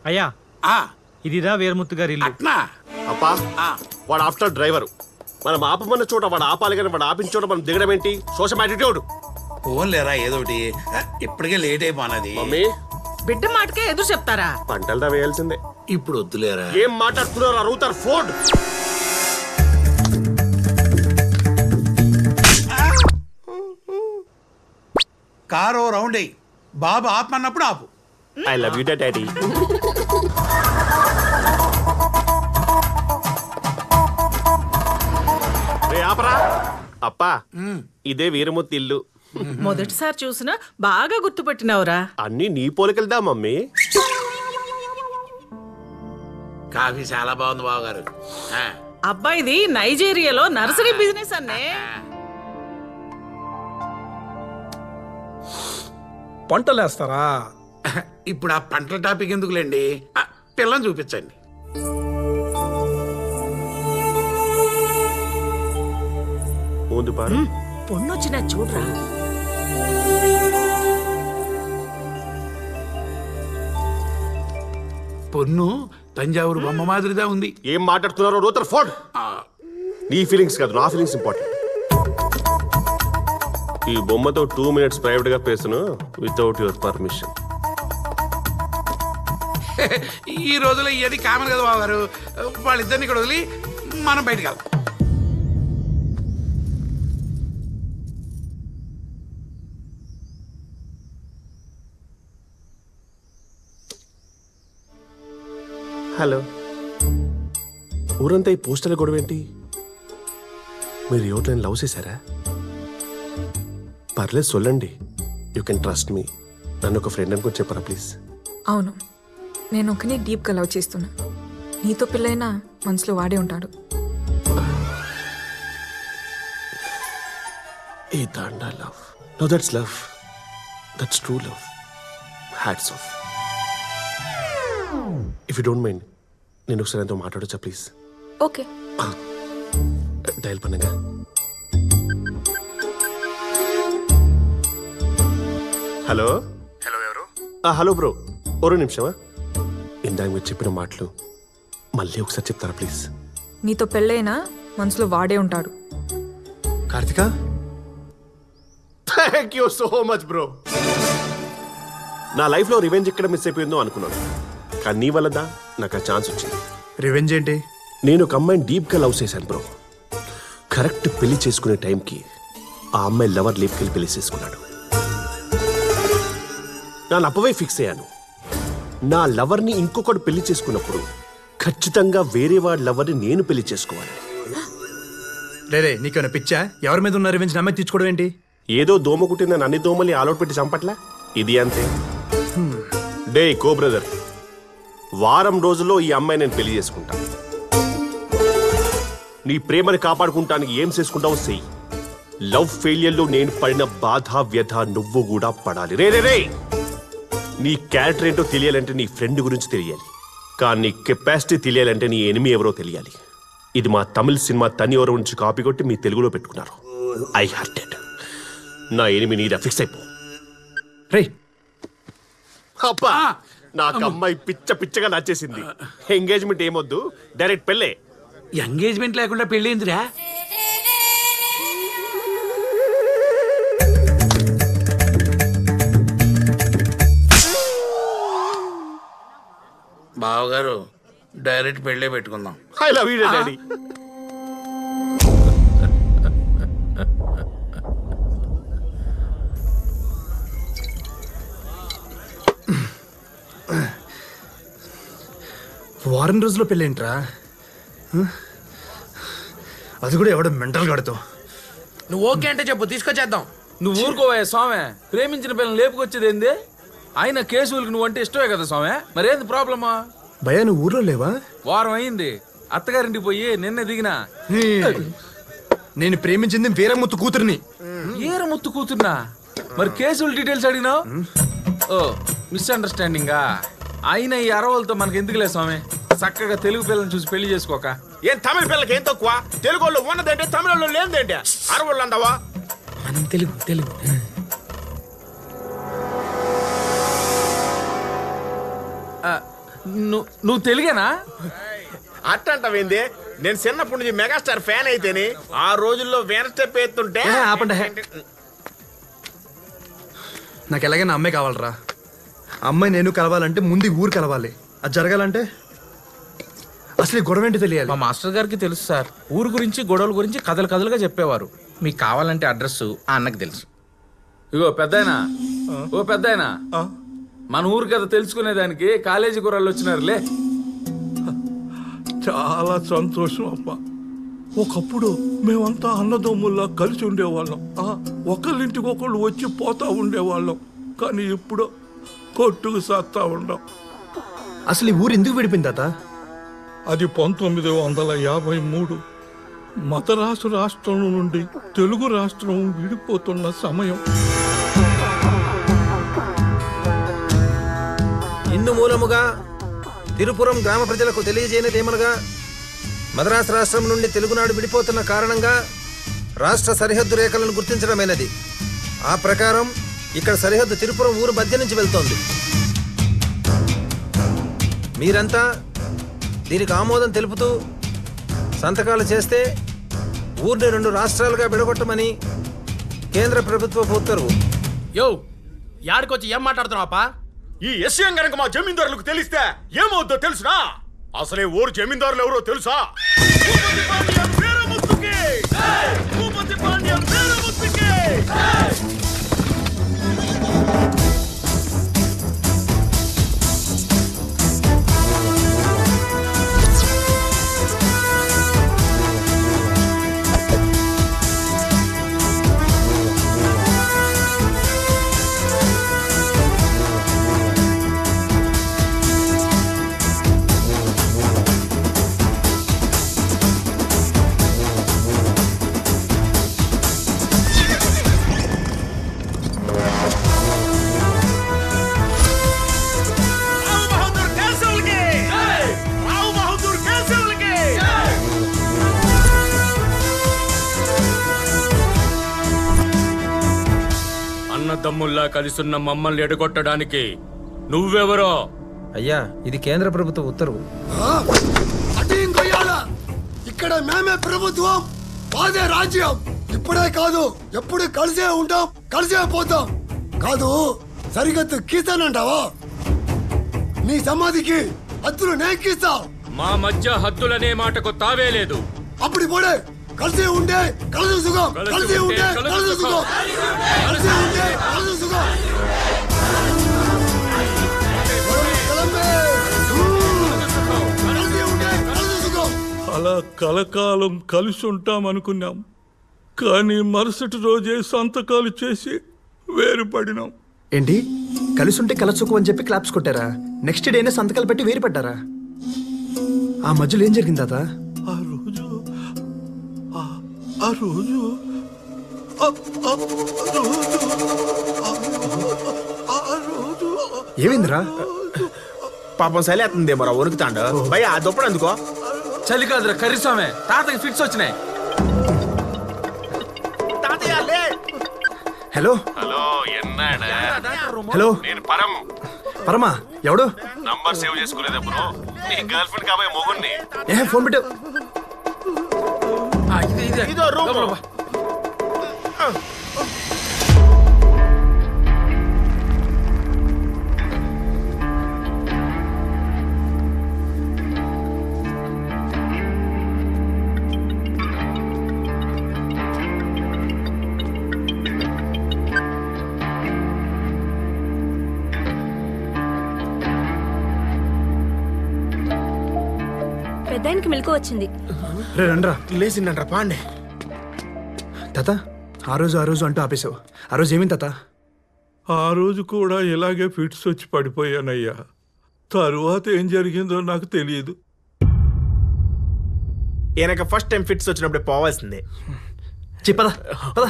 అయ్యా ఇదిరా వీరముత్తు గారి ఇల్లు. అప్పా వాడు ఆఫ్టర్ డ్రైవరు. మనం ఆపమన్న చోట వాడు ఆపాలి కానీ వాడు ఆపిన చోట మనం దిగడం ఏంటి? Social attitude. ఫోన్ లేరా ఏదో ఒకటి, ఇప్పటికే లేట్ అయిపోనది. మమ్మీ బిడ్డ మాటకే ఎదురు చెప్తారా? పంటలదా వేయాల్సిందే. ఇప్పుడు వద్దులేరా. ఏం మాట్లాడుతున్నారు రూతర్ ఫోర్డ్? కారు రౌండ్ అయ్యి బాబు ఆపమన్నప్పుడు ఆపు. I love you daddy. ఆపరా అప్పా, ఇదే వీరముత్తి ఇల్లు. మొదటిసారి చూసినా బాగా గుర్తుపెట్టినవురా. అన్ని నీ పోలికెళ్దా మమ్మీ. కాఫీ చాలా బాగుంది బావగారు. అబ్బాయిది నైజీరియాలో నర్సరీ బిజినెస్ అన్నే. పంటలేస్తారా? ఇప్పుడు ఆ పంటల టాపిక్ ఎందుకులేండి, పిల్లని చూపించండి. పొన్నొచ్చిన చూడరా. పొన్ను తంజావూరు బొమ్మ మాదిరిగా ఉంది. ఏం మాట్లాడుతున్నారో రూతర్ ఫోర్డ్? నీ ఫీలింగ్స్ కాదు, నా ఫీలింగ్స్ ఇంపార్టెంట్. ఈ బొమ్మతో 2 minutes ప్రైవేట్ గా పేసును వితౌట్ యువర్ పర్మిషన్. ఈ రోజులో ఇవన్నీ కామన్ కదా బావగారు. వాళ్ళిద్దరిని ఇక్కడ వదిలి మనం బయటకు వెళ్దాం. హలో, ఊరంతా ఈ పోస్టర్ల గొడవ ఏంటి? మీరు ఎవరిని లవ్ చేశారా? పర్లేదు సొల్లండి. You can trust me. నన్ను ఒక ఫ్రెండ్ అనుకుని చెప్పరా ప్లీజ్. అవును, నేను ఒకని డీప్గా లవ్ చేస్తున్నా. నీతో పిల్లైనా మనసులో వాడే ఉంటాడు. ఏ దాండా love. No that's love. That's true love. Hats off. If you don't mind, నేను ఒకసారి ఎంతో మాట్లాడొచ్చా ప్లీజ్? ఓకే. డయల్ பண்ணுங்க. హలో. హలో, ఎవరు? హలో బ్రో, ఒరు నిమిషమా. ఇందాక మీరు చెప్పిన మాటలు మళ్ళీ ఒకసారి చెప్తారా ప్లీజ్? నీతో పెళ్ళైనా మనసులో వాడే ఉంటాడు. Karthika, thank you so much bro. నా లైఫ్లో రివెంజ్ ఎక్కడ మిస్ అయిపోయిందో అనుకున్నాను, కానీ నీ వల్లదా నాకు ఆ ఛాన్స్ వచ్చింది. రివెంజ్ ఏంటి? నేను ఒక అమ్మాయిని డీప్గా లవ్ చేశాను బ్రో. కరెక్ట్ పెళ్లి చేసుకునే టైంకి ఆ అమ్మాయి లవర్ లేపుకెళ్ళి పెళ్లి చేసుకున్నాడు. నా అప్పవే ఫిక్స్ అయ్యాను, నా లవర్ని ఇంకొకడు పెళ్లి చేసుకున్నప్పుడు ఖచ్చితంగా వేరే వాడి లవర్ని నేను పెళ్లి చేసుకోవాలి. రే, నీకేమైనా పిచ్చా? ఎవరి మీద ఉన్న రివెంజ్ నమ్మే తీర్చుకోవడం ఏంటి? ఏదో దోమ కుట్టిందని అన్ని దోమల్ని ఆలోట్ పెట్టి చంపట్లా, ఇది అంతే. డే కో బ్రదర్, వారం రోజుల్లో ఈ అమ్మాయి నేను పెళ్లి చేసుకుంటా. నీ ప్రేమని కాపాడుకుంటానికి ఏం చేసుకుంటావో చెయ్యి. లవ్ ఫెయిలియర్లో నేను పడిన బాధ వ్యధ నువ్వు కూడా పడాలి. రే రే రే, నీ క్యారెక్టర్ ఏంటో తెలియాలంటే నీ ఫ్రెండ్ గురించి తెలియాలి, కానీ నీ కెపాసిటీ తెలియాలంటే నీ ఎనిమి ఎవరో తెలియాలి. ఇది మా తమిళ సినిమా తని ఎవరో నుంచి కాపీ కొట్టి మీ తెలుగులో పెట్టుకున్నారు. I hearted. నా ఎనిమి నీదా, ఫిక్స్ అయిపో. రే అబ్బా, నాకు అమ్మాయి పిచ్చ పిచ్చగా నచ్చేసింది. ఎంగేజ్మెంట్ ఏమొద్దు, డైరెక్ట్ పెళ్ళే. ఎంగేజ్మెంట్ లేకుండా పెళ్ళి ఏందిరా? బావగారు, డైరెక్ట్ పెళ్ళే పెట్టుకుందాం. I love you daddy. వారం రోజుల్లో పెళ్ళేంట్రా? అది కూడా ఎవడో మెంటల్ గడుతో. నువ్వు ఓకే అంటే చెప్పు, తీసుకొచ్చేద్దాం. నువ్వు ఊరుకోవా స్వామి, ప్రేమించిన పిల్లలు లేపుకొచ్చేది ఏంది? ఆయన కేసులకు నువ్వు అంటే ఇష్టమే కదా స్వామి, మరేంది ప్రాబ్లమా? భయా, నువ్వు ఊర్లో లేవా? వారం అయింది, అత్తగారింటికి పోయి నిన్నే దిగినా. నేను ప్రేమించింది వీరముత్తు కూతురిని. వీరముత్తు కూతుర్నా? మరి కేసుల డీటెయిల్స్ అడిగినావు? ఓ, మిస్అండర్స్టాండింగా. అయినా ఈ అరవలతో మనకి ఎందుకులే స్వామి, చక్కగా తెలుగు పిల్లని చూసి పెళ్లి చేసుకోక. ఏం తమిళ పిల్లకి ఏం తక్కువ? తెలుగు వాళ్ళు ఉన్నదంటే తమిళ లేదంటే అరవళ్ళు అందావా? మనం తెలుగు తెలుగు నువ్వు తెలుగేనా? అట్టంటవేంది? నేను చిన్నప్పటి నుంచి మెగాస్టార్ ఫ్యాన్ అయితేని ఆ రోజుల్లో వేన స్టెప్ ఎత్తుంటే ఆపండి. నాకు ఎలాగైనా అమ్మాయి కావాలరా. అమ్మాయి నేను కలవాలంటే ముందు ఊరు కలవాలి. అది జరగాలంటే అసలు ఈ గొడవ ఏంటి తెలియాలి. మా మాస్టర్ గారికి తెలుసు సార్, ఊరు గురించి గొడవల గురించి కథలు కథలుగా చెప్పేవారు. మీకు కావాలంటే అడ్రస్ ఆ అన్నకి తెలుసు. ఇగో పెద్దాయనా, ఓ పెద్దాయనా, మన ఊరు కథ తెలుసుకునేదానికి కాలేజీ కుర్రాళ్ళు వచ్చినారులే. చాలా సంతోషం అబ్బా. ఒకప్పుడు మేమంతా అన్నదమ్ముల్లా కలిసి ఉండేవాళ్ళం. ఒకళ్ళింటికి ఒకళ్ళు వచ్చి పోతా ఉండేవాళ్ళం. కానీ ఇప్పుడు కొట్టుకు సాస్తా ఉండం. అసలు ఈ ఊరు ఎందుకు విడిపోయింది తాత? అది 1953 మద్రాసు రాష్ట్రం నుండి తెలుగు రాష్ట్రం విడిపోతున్న సమయం. ఇందు మూలముగా తిరుపురం గ్రామ ప్రజలకు తెలియజేయనిదేమనగా మద్రాసు రాష్ట్రం నుండి తెలుగునాడు విడిపోతున్న కారణంగా రాష్ట్ర సరిహద్దు రేఖలను గుర్తించడమైనది. ఆ ప్రకారం ఇక్కడ సరిహద్దు తిరుపురం ఊరు మధ్య నుంచి వెళ్తోంది. మీరంతా దీనికి ఆమోదం తెలుపుతూ సంతకాలు చేస్తే ఊరిని 2 రాష్ట్రాలుగా విడగొట్టమని కేంద్ర ప్రభుత్వ ఉత్తర్వు. యో యాడికొచ్చి ఏం మాట్లాడుతున్నావా? ఈ విషయం గనక మా జమీందారులకు తెలిస్తే ఏమవుద్దో తెలుసునా? అసలే ఊరు జమీందారులు ఎవరో తెలుసా? అన్నదమ్ముల్లా కలిసున్న మమ్మల్ని ఎడగొట్టడానికి నువ్వెవరో? అయ్యా, ఇది కేంద్ర ప్రభుత్వ ఉత్తర్వు. ఇక్కడ మేమే ప్రభుత్వం, మాదే రాజ్యం. ఇప్పుడే కాదు, ఎప్పుడు కలిసే ఉంటాం, కలిసే పోతాం. కాదు సరిహద్దు గీస్తానంటావా? నీ సమాధికి హద్దులు నేను గీస్తా. మా మధ్య హద్దులనే మాటకు తావే లేదు. అప్పుడు పోడే కలిసి ఉండే కలిసి సుఖం, కలిసి ఉండే కలిసి సుఖం, కలిసి ఉండే కలిసి సుఖం. అలా కలకాలం కలిసి ఉంటామనుకున్నాం. కానీ మరుసటి రోజే సంతకాలు చేసి వేరుపడినాం. ఏంటి కలిసి ఉంటే కలసుకు అని చెప్పి క్లాప్స్ కొట్టారా? నెక్స్ట్ డేనే సంతకాలు పెట్టి వేరు పెట్టారా? ఆ మధ్యలో ఏం జరిగింది తాత? ఏమైందిరా? పాపం సలేస్తుంది మరో వణుకుతాండు. భయ ఆ దుప్పడు అందుకో. చలి కాదురా కర్రీస్వామి, తాతకి ఫిట్స్ వచ్చినాయి. Hello hello ఎన్నాడా? హలో నేను పరం. పరమా ఎవడు? నంబర్ సేవ్ చేసుకోలేదా బ్రో? నీ గర్ల్ ఫ్రెండ్ కాబోయే మొగుణ్ణి. ఫోన్ పెట్టు. ఇదో రూమ్. పెద్దానికి మెలకు వచ్చింది. లేచిండ్రా పాండే. తాత ఆ రోజు అంటూ ఆపేశావు. ఆ రోజు ఏమైంది తాత? ఆ రోజు కూడా ఇలాగే ఫిట్స్ వచ్చి పడిపోయానయ్యా. తరువాత ఏం జరిగిందో నాకు తెలియదు. ఈయనక ఫస్ట్ టైం ఫిట్స్ వచ్చినప్పుడే పోవాల్సిందే. చెప్పదా పదా.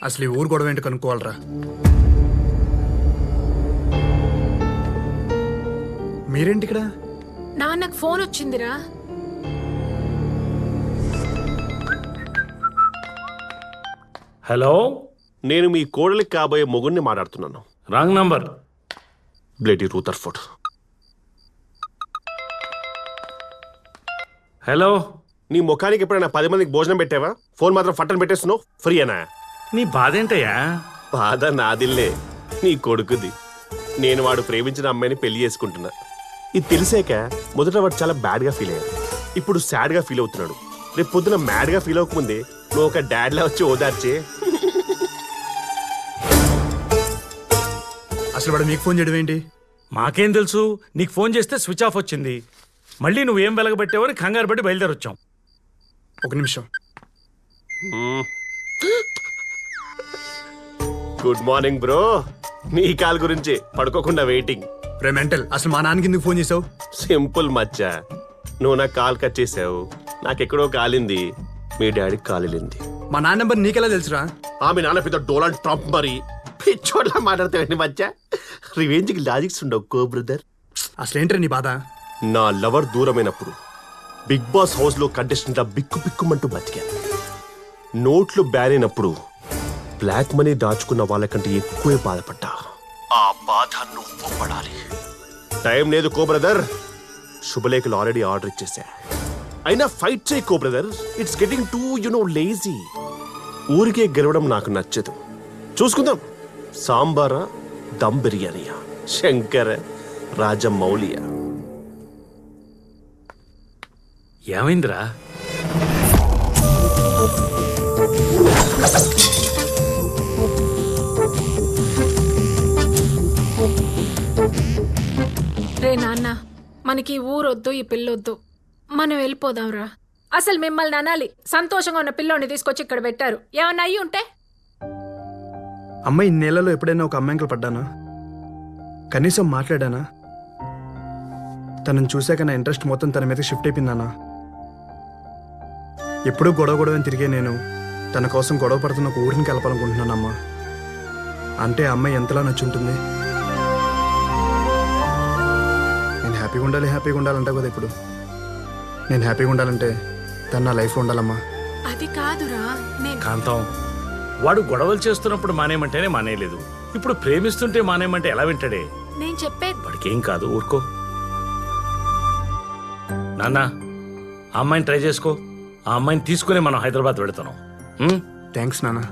అసలు ఈ ఊరు గొడవ ఏంటి కనుక్కోవాలరా. మీరేంటి ఇక్కడ? నాన్నకు ఫోన్ వచ్చిందిరా. హలో, నేను మీ కోడలికి కాబోయే మొగుడిని మాట్లాడుతున్నాను. Wrong number. బ్లేడీ రూథర్ఫోర్డ్. హలో, నీ ముఖానికి ఎప్పుడైనా 10 మందికి భోజనం పెట్టావా? ఫోన్ మాత్రం ఫట్టని పెట్టేస్తున్నావు. ఫ్రీ అనా? నీ బాధ ఏంటయ్యా? బాధ నాదిల్లే, నీ కొడుకుది. నేను వాడు ప్రేమించిన అమ్మాయిని పెళ్లి చేసుకుంటున్నా. ఇది తెలిసాక మొదట వాడు చాలా బ్యాడ్గా ఫీల్ అయ్యాడు. ఇప్పుడు సాడ్గా ఫీల్ అవుతున్నాడు. రేపు పొద్దున మ్యాడ్గా ఫీల్ అవ్వకముందే నువ్వు ఒక డాడ్లా వచ్చి ఓదార్చే. అసలు వాడు మీకు ఫోన్ చేయడం ఏంటి? మాకేం తెలుసు? నీకు ఫోన్ చేస్తే స్విచ్ ఆఫ్ వచ్చింది. మళ్ళీ నువ్వేం వెలగబెట్టావని కంగారు పట్టి బయలుదేరొచ్చాం. ఒక నిమిషం. Good morning bro. నీ కాల్ గురించి పడుకోకుండా వెయిటింగ్. రే మెంటల్, అసలు మా నాన్నకి ఎందుకు ఫోన్ చేసావు? సింపుల్ మచ్చా, నువ్వు నాకు కాల్ కట్ చేసావు, నాకెక్కడో కాలింది, మీ డాడీకి కాలింది. మా నాన్న నెంబర్ నీకెలా తెలుసురా? మీ నాన్న పెద్ద డొనాల్డ్ ట్రంప్ మరి. పిచ్చోట్లా మాట్లాడతావండి మచ్చా. రివెంజ్కి లాజిక్స్ ఉండవు కో బ్రదర్. అసలు ఏంట్రా నీ బాధ? నా లవర్ దూరమైనప్పుడు బిగ్ బాస్ హౌస్ లో కంటెస్టెంట్లా బిక్కు బిక్కుమంటూ బతికాను. నోట్లు బ్యాన్ అయినప్పుడు బ్లాక్ మనీ దాచుకున్న వాళ్ళకంటే ఎక్కువే బాధపడ్డా. ఆ బాధ నువ్వు పడాలి. టైం లేదు కో బ్రదర్. శుభలేఖలు ఆల్రెడీ ఆర్డర్ ఇచ్చేసా. అయినా ఫైట్ చేయి co brother. It's getting too lazy. ఊరికే గెలవడం నాకు నచ్చదు. చూసుకుందాం. సాంబారా, దమ్ బిర్యానీయా, శంకర, రాజమౌళియా? ఏమైందిరా? రే నాన్న, మనకి ఈ ఊరొద్దు, ఈ పిల్లొద్దు, మనం వెళ్ళిపోదాంరా. అసలు మిమ్మల్ని అనాలి, సంతోషంగా ఉన్న పిల్లోని తీసుకొచ్చి ఇక్కడ పెట్టారు. ఏమన్నా అయ్యి ఉంటే? అమ్మాయి ఇన్నేళ్లలో ఎప్పుడైనా ఒక అమ్మాయికి పడ్డానా? కనీసం మాట్లాడానా? తనని చూశాక నా ఇంట్రెస్ట్ మొత్తం తన మీద షిఫ్ట్ అయిపోయిందానా? ఎప్పుడూ గొడవ అని తిరిగే నేను తన కోసం గొడవ పడుతున్న ఒక ఊరిని కలపాలనుకుంటున్నానమ్మా. అంటే ఆ అమ్మాయి ఎంతలా నచ్చుంటుంది? నేను హ్యాపీగా ఉండాలంటే కదా. ఇప్పుడు నేను హ్యాపీగా ఉండాలంటే తను నా లైఫ్లో ఉండాలమ్మా. అది కాదురా. కాంతం, వాడు గొడవలు చేస్తున్నప్పుడు మానేయమంటేనే మానేయలేదు. ఇప్పుడు ప్రేమిస్తుంటే మానేయమంటే ఎలా వింటాడే? నేను చెప్పేది వాడికేం కాదు, ఊరుకో. నాన్న, ఆ అమ్మాయిని ట్రై చేసుకో. ఆ అమ్మాయిని తీసుకునే మనం హైదరాబాద్ వెళుతున్నాం. థ్యాంక్స్ నాన్న.